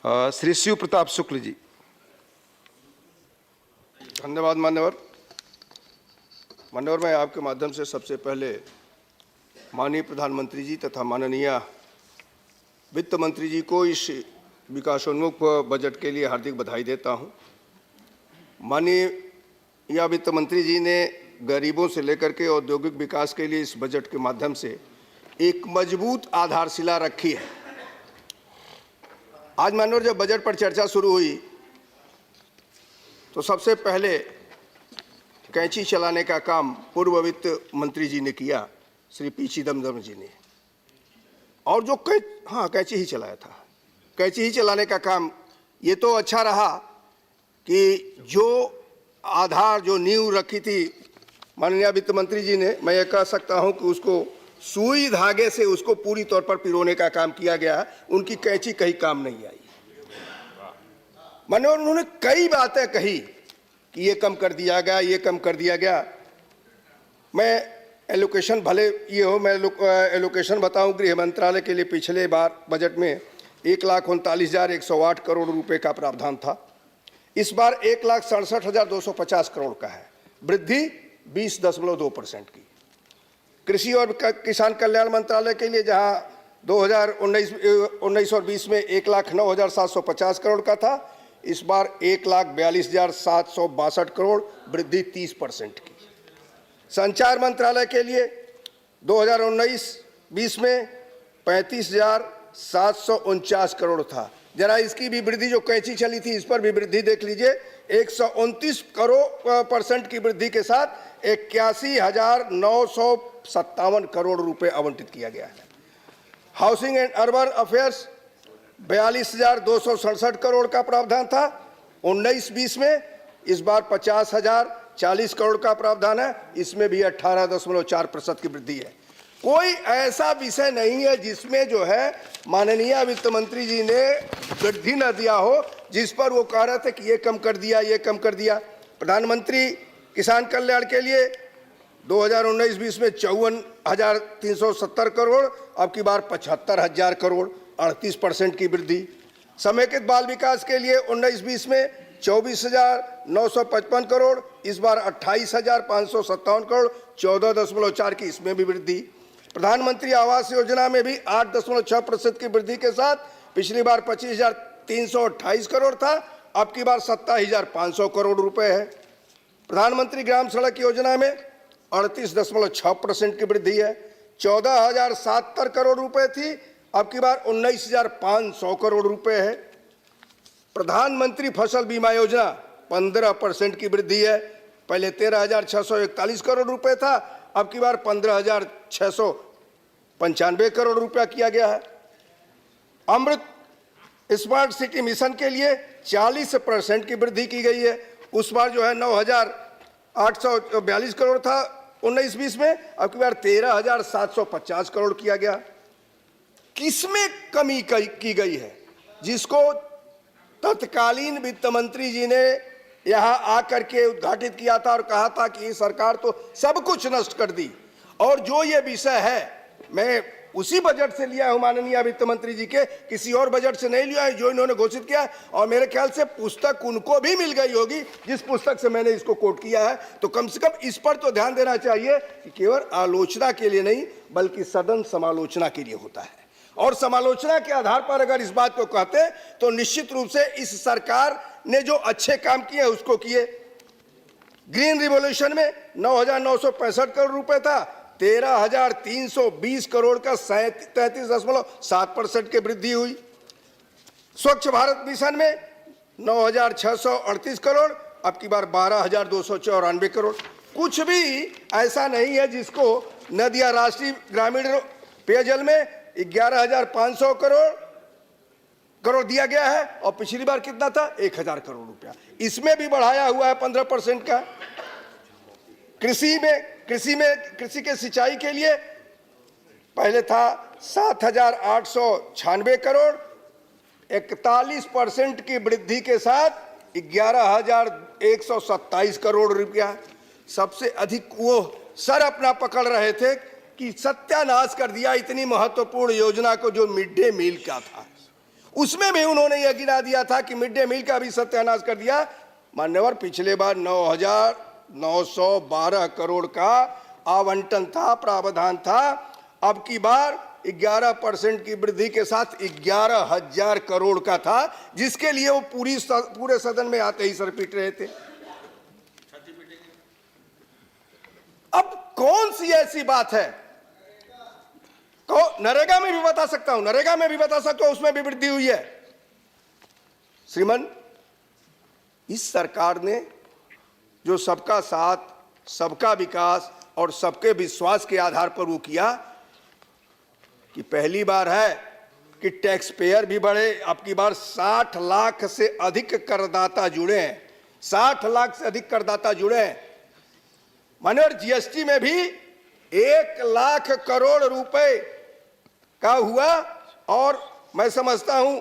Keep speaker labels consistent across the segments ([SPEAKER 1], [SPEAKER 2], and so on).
[SPEAKER 1] श्री शिव प्रताप शुक्ल जी। धन्यवाद मान्यवर। मैं आपके माध्यम से सबसे पहले माननीय प्रधानमंत्री जी तथा माननीय वित्त मंत्री जी को इस विकासोन्मुख बजट के लिए हार्दिक बधाई देता हूं। माननीय वित्त मंत्री जी ने गरीबों से लेकर के औद्योगिक विकास के लिए इस बजट के माध्यम से एक मजबूत आधारशिला रखी है। आज माननीय जब बजट पर चर्चा शुरू हुई तो सबसे पहले कैंची चलाने का काम पूर्व वित्त मंत्री जी ने किया, श्री पी चिदम्बरम जी ने, और जो कैंची ही चलाया था। कैंची ही चलाने का काम ये तो अच्छा रहा कि जो आधार जो नींव रखी थी माननीय वित्त मंत्री जी ने, मैं ये कह सकता हूं कि उसको सुई धागे से उसको पूरी तौर पर पिरोने का काम किया गया। उनकी कैंची कहीं काम नहीं आई। माने उन्होंने कई बातें कही कि ये कम कर दिया गया, ये कम कर दिया गया। मैं एलोकेशन भले ये हो, मैं एलोकेशन बताऊं, गृह मंत्रालय के लिए पिछले बार बजट में 1,39,108 करोड़ रुपए का प्रावधान था। इस बार 1,67,250 करोड़ का है, वृद्धि 20.2% की। कृषि और किसान कल्याण मंत्रालय के लिए जहां 2019 और 20 में 1,09,750 करोड़ का था, इस बार 1,42,762 करोड़, वृद्धि 30% की। संचार मंत्रालय के लिए 2019-20 में 35,749 करोड़ था। जरा इसकी भी वृद्धि जो कैंची चली थी इस पर भी वृद्धि देख लीजिए, 129% की वृद्धि के साथ 81,957 करोड़ रुपए आवंटित किया गया है। Housing and urban affairs 42,267 crore का प्रावधान था 19-20 में, इस बार 50,040 करोड़ का प्रावधान है, इसमें भी 18.4% की वृद्धि है। कोई ऐसा विषय नहीं है जिसमें जो है माननीय वित्त मंत्री जी ने वृद्धि न दिया हो, जिस पर वो कह रहे थे कि ये कम कर दिया, ये कम कर दिया। प्रधानमंत्री किसान कल्याण के लिए 2019-20 में 54,370 करोड़, अब की बार 75,000 करोड़, 38% की वृद्धि। समेकित बाल विकास के लिए 19-20 में 24,955 करोड़, इस बार 28,557 करोड़, 14.4 की इसमें भी वृद्धि। प्रधानमंत्री आवास योजना में भी 8.6% की वृद्धि के साथ पिछली बार 25,328 करोड़ था, अब की बार 27,500 करोड़ रुपए है। प्रधानमंत्री ग्राम सड़क योजना में 38.6% की वृद्धि है, 14,070 करोड़ रुपए थी, अब की बार 19,500 करोड़ रुपए है। प्रधानमंत्री फसल बीमा योजना 15% की वृद्धि है, पहले 13,641 करोड़ रुपए था, अब की बार 15,695 करोड़ रुपया किया गया है। अमृत स्मार्ट सिटी मिशन के लिए 40% की वृद्धि की गई है, उस बार जो है 9,842 करोड़ था 19-20 में, अब की बार 13,750 करोड़ किया गया। किसमें कमी की गई है जिसको तत्कालीन वित्त मंत्री जी ने यहां आकर के उद्घाटित किया था और कहा था कि ये सरकार तो सब कुछ नष्ट कर दी। और जो ये विषय है मैं उसी बजट से लिया हूं माननीय वित्त मंत्री जी के, किसी और बजट से नहीं लिया है जो इन्होंने घोषित किया है। और मेरे ख्याल से पुस्तक उनको भी मिल गई होगी जिस पुस्तक से मैंने इसको कोट किया है, तो कम से कम इस पर तो ध्यान देना चाहिए कि केवल आलोचना के लिए नहीं बल्कि सदन समालोचना के लिए होता है। और समालोचना के आधार पर अगर इस बात को कहते तो निश्चित रूप से इस सरकार ने जो अच्छे काम किए उसको किए। ग्रीन रिवॉल्यूशन में 9,965 करोड़ रुपए था, 13,320 करोड़ का 33.7% की वृद्धि हुई। स्वच्छ भारत मिशन में 9,638 करोड़, अब की बार 12,294 करोड़। कुछ भी ऐसा नहीं है जिसको न दिया। राष्ट्रीय ग्रामीण पेयजल में 11,500 करोड़ दिया गया है, और पिछली बार कितना था 1,000 करोड़ रुपया, इसमें भी बढ़ाया हुआ है 15% का। कृषि के सिंचाई के लिए पहले था 7,896 करोड़, 41% की वृद्धि के साथ 11,127 करोड़ रुपया। सबसे अधिक वो सर अपना पकड़ रहे थे कि सत्यानाश कर दिया इतनी महत्वपूर्ण योजना को जो मिड डे मील का था। उसमें भी उन्होंने यह गिना दिया था कि मिड डे मील का भी सत्यानाश कर दिया। मान्यवर, पिछले बार 9,912 करोड़ का आवंटन था, प्रावधान था। अब की बार 11% की वृद्धि के साथ 11,000 करोड़ का था, जिसके लिए वो पूरे सदन में आते ही सर पीट रहे थे। अब कौन सी ऐसी बात है, नरेगा में भी बता सकता हूं, नरेगा में भी बता सकता हूं, उसमें भी वृद्धि हुई है। श्रीमान, इस सरकार ने जो सबका साथ, सबका विकास और सबके विश्वास के आधार पर वो किया कि पहली बार है कि टैक्स पेयर भी बढ़े। अब की बार 60 लाख से अधिक करदाता जुड़े हैं, 60 लाख से अधिक करदाता जुड़े हैं। माननीय जीएसटी में भी 1 लाख करोड़ रुपए का हुआ, और मैं समझता हूं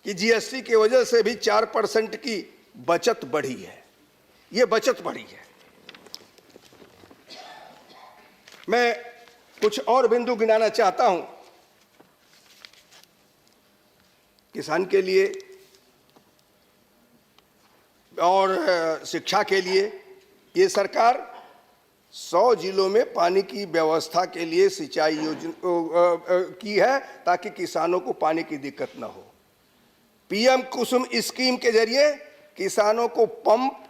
[SPEAKER 1] कि जीएसटी की वजह से भी 4% की बचत बढ़ी है। ये बचत बढ़ी है। मैं कुछ और बिंदु गिनाना चाहता हूं। किसान के लिए और शिक्षा के लिए ये सरकार 100 जिलों में पानी की व्यवस्था के लिए सिंचाई योजना की है, ताकि किसानों को पानी की दिक्कत न हो। पीएम कुसुम स्कीम के जरिए किसानों को पंप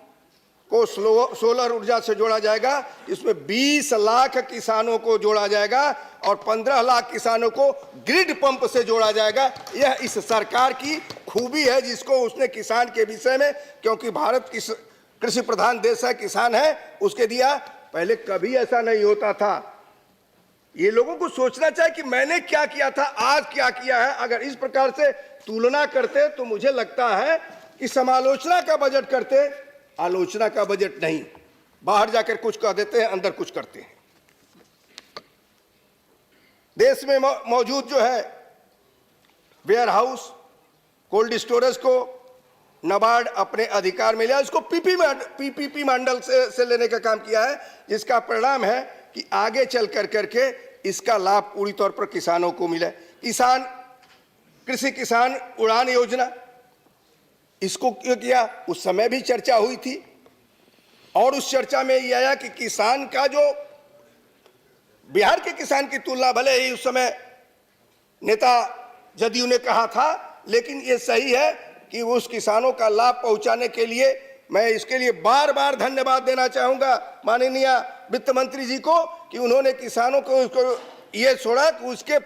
[SPEAKER 1] को सोलर ऊर्जा से जोड़ा जाएगा। इसमें 20 लाख किसानों को जोड़ा जाएगा और 15 लाख किसानों को ग्रिड पंप से जोड़ा जाएगा। यह इस सरकार की खूबी है, जिसको उसने किसान के विषय में, क्योंकि भारत कृषि प्रधान देश है, किसान है, उसके दिया। पहले कभी ऐसा नहीं होता था। ये लोगों को सोचना चाहिए कि मैंने क्या किया था, आज क्या किया है। अगर इस प्रकार से तुलना करते तो मुझे लगता है कि समालोचना का बजट करते, आलोचना का बजट नहीं। बाहर जाकर कुछ कह देते हैं, अंदर कुछ करते हैं। देश में मौजूद जो है वेयर हाउस, कोल्ड स्टोरेज को नाबार्ड अपने अधिकार में लिया। इसको पीपीपी मॉडल से लेने का काम किया है, जिसका परिणाम है कि आगे चल करके इसका लाभ पूरी तौर पर किसानों को मिले। कृषि किसान उड़ान योजना, इसको क्यों किया? उस समय भी चर्चा हुई थी, और उस चर्चा में यह आया कि किसान का जो बिहार के किसान की तुलना, भले ही उस समय नेता जदयू ने कहा था, लेकिन ये सही है कि उस किसानों का लाभ पहुंचाने के लिए मैं इसके लिए बार बार धन्यवाद देना चाहूंगा माननीय वित्त मंत्री जी को, कि उन्होंने किसानों को ये छोड़ा कि उसके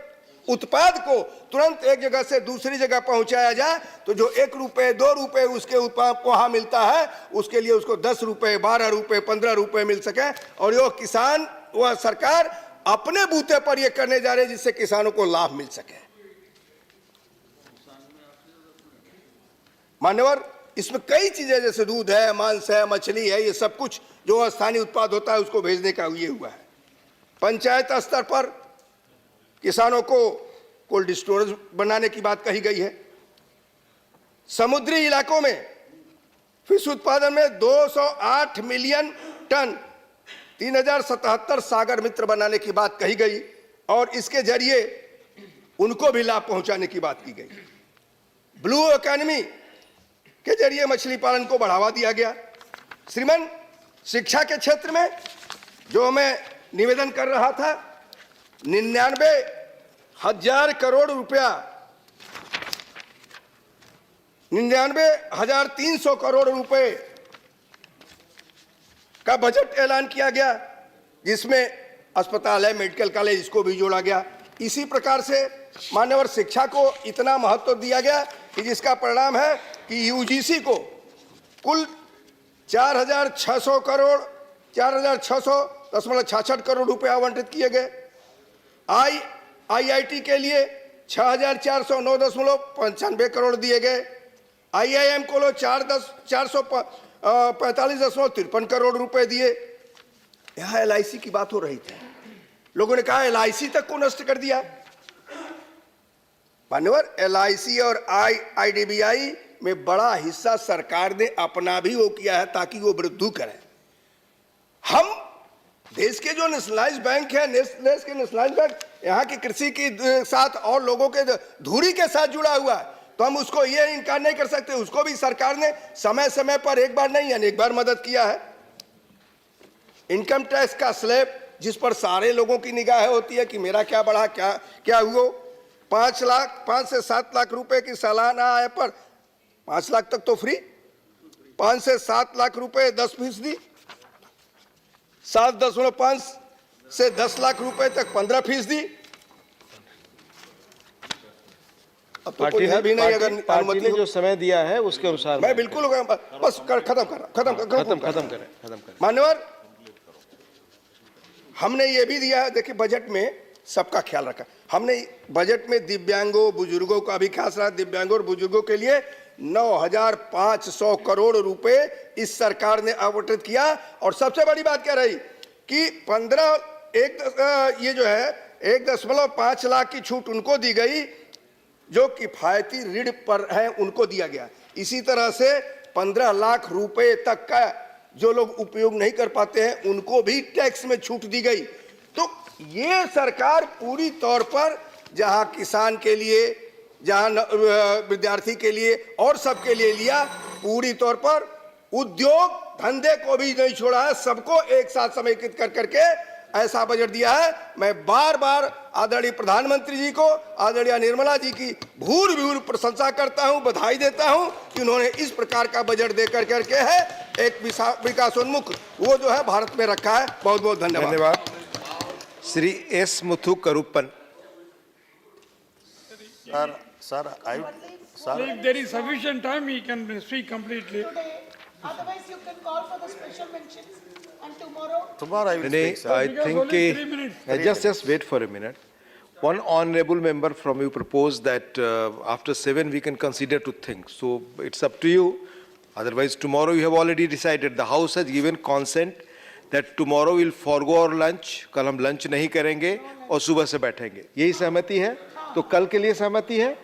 [SPEAKER 1] उत्पाद को तुरंत एक जगह से दूसरी जगह पहुंचाया जाए। तो जो 1 रुपए 2 रुपए उसके उत्पाद को वहां मिलता है, उसके लिए उसको 10 रुपए 12 रुपए 15 रुपए मिल सके। और यो किसान, वह सरकार अपने बूते पर यह करने जा रही है, जिससे किसानों को लाभ मिल सके। मान्यवर, इसमें कई चीजें, जैसे दूध है, मांस है, मछली है, ये सब कुछ जो स्थानीय उत्पाद होता है उसको भेजने का ये हुआ है। पंचायत स्तर पर किसानों को कोल्ड स्टोरेज बनाने की बात कही गई है। समुद्री इलाकों में फिश उत्पादन में 208 मिलियन टन 3077 सागर मित्र बनाने की बात कही गई, और इसके जरिए उनको भी लाभ पहुंचाने की बात की गई। ब्लू इकोनॉमी के जरिए मछली पालन को बढ़ावा दिया गया। श्रीमान, शिक्षा के क्षेत्र में जो मैं निवेदन कर रहा था, 99,000 करोड़ रुपया, 99,300 करोड़ रुपए का बजट ऐलान किया गया, जिसमें अस्पताल है, मेडिकल कॉलेज, इसको भी जोड़ा गया। इसी प्रकार से मान्यवर शिक्षा को इतना महत्व दिया गया कि जिसका परिणाम है कि यूजीसी को कुल 4,600.66 करोड़ रुपए आवंटित किए गए। आईआईटी के लिए 6,409.95 करोड़ दिए गए। आईआईएम को 445.53 करोड़ रुपए दिए। यहां एलआईसी की बात हो रही थी, लोगों ने कहा एलआईसी तक को नष्ट कर दिया। मान्यवर, एलआईसी और आईडीबीआई में बड़ा हिस्सा सरकार ने अपना भी वो किया है, ताकि वो वृद्धि करें। हम देश के जो नेशनलाइज बैंक है, देश के नेशनलाइज बैंक यहाँ की कृषि के साथ और लोगों के धुरी के साथ जुड़ा हुआ है। तो हम उसको ये इनकार नहीं कर सकते। उसको भी सरकार ने समय समय पर एक बार नहीं यानी एक बार मदद किया है। इनकम टैक्स का स्लैब जिस पर सारे लोगों की निगाह होती है कि मेरा क्या बढ़ा, क्या हुआ। 5 से 7 लाख रुपए की सालाना आय पर 5 लाख तक तो फ्री, 5 से 7 लाख रुपए 10%, 7.5 से 10 लाख रुपए तक 15%। अब तो कोई है भी नहीं। अगर
[SPEAKER 2] पार्टी ने जो समय दिया है उसके अनुसार
[SPEAKER 1] मैं बिल्कुल बस खत्म
[SPEAKER 2] करें।
[SPEAKER 1] मान्यवर, हमने ये भी दिया है, देखिए बजट में सबका ख्याल रखा। हमने बजट में दिव्यांगों बुजुर्गों का भी खास रहा। दिव्यांगों और बुजुर्गों के लिए 9,500 करोड़ रुपए इस सरकार ने आवंटित किया। और सबसे बड़ी बात क्या रही कि 1.5 लाख की छूट उनको दी गई जो किफायती ऋण पर है, उनको दिया गया। इसी तरह से 15 लाख रुपए तक का जो लोग उपयोग नहीं कर पाते हैं उनको भी टैक्स में छूट दी गई। तो ये सरकार पूरी तौर पर जहां किसान के लिए, जहां विद्यार्थी के लिए और सबके लिए लिया, पूरी तौर पर उद्योग धंधे को भी नहीं छोड़ा है। सबको एक साथ समेकित कर करके ऐसा बजट दिया है। मैं बार बार आदरणीय प्रधानमंत्री जी को, आदरणीय निर्मला जी की भूर प्रशंसा करता हूं, बधाई देता हूं कि उन्होंने इस प्रकार का बजट देकर करके है एक विकासोन्मुख वो जो है भारत में रखा है। बहुत बहुत धन्यवाद।
[SPEAKER 2] Shri S Muthu Karuppan.
[SPEAKER 3] Sir,
[SPEAKER 4] If there is sufficient time, he can speak completely.
[SPEAKER 5] Otherwise, you can call for the special mentions and tomorrow.
[SPEAKER 3] tomorrow I will
[SPEAKER 2] नहीं,
[SPEAKER 3] speak, sir.
[SPEAKER 2] I
[SPEAKER 4] Because
[SPEAKER 2] think
[SPEAKER 4] only 3 minutes.
[SPEAKER 2] just wait for a minute. One honorable member from you proposed that after 7 we can consider to think. So it's up to you. Otherwise, tomorrow you have already decided. The House has given consent that tomorrow we'll forgo our lunch. कल हम lunch नहीं करेंगे और सुबह से बैठेंगे। यही सहमति है? तो कल के लिए सहमति है?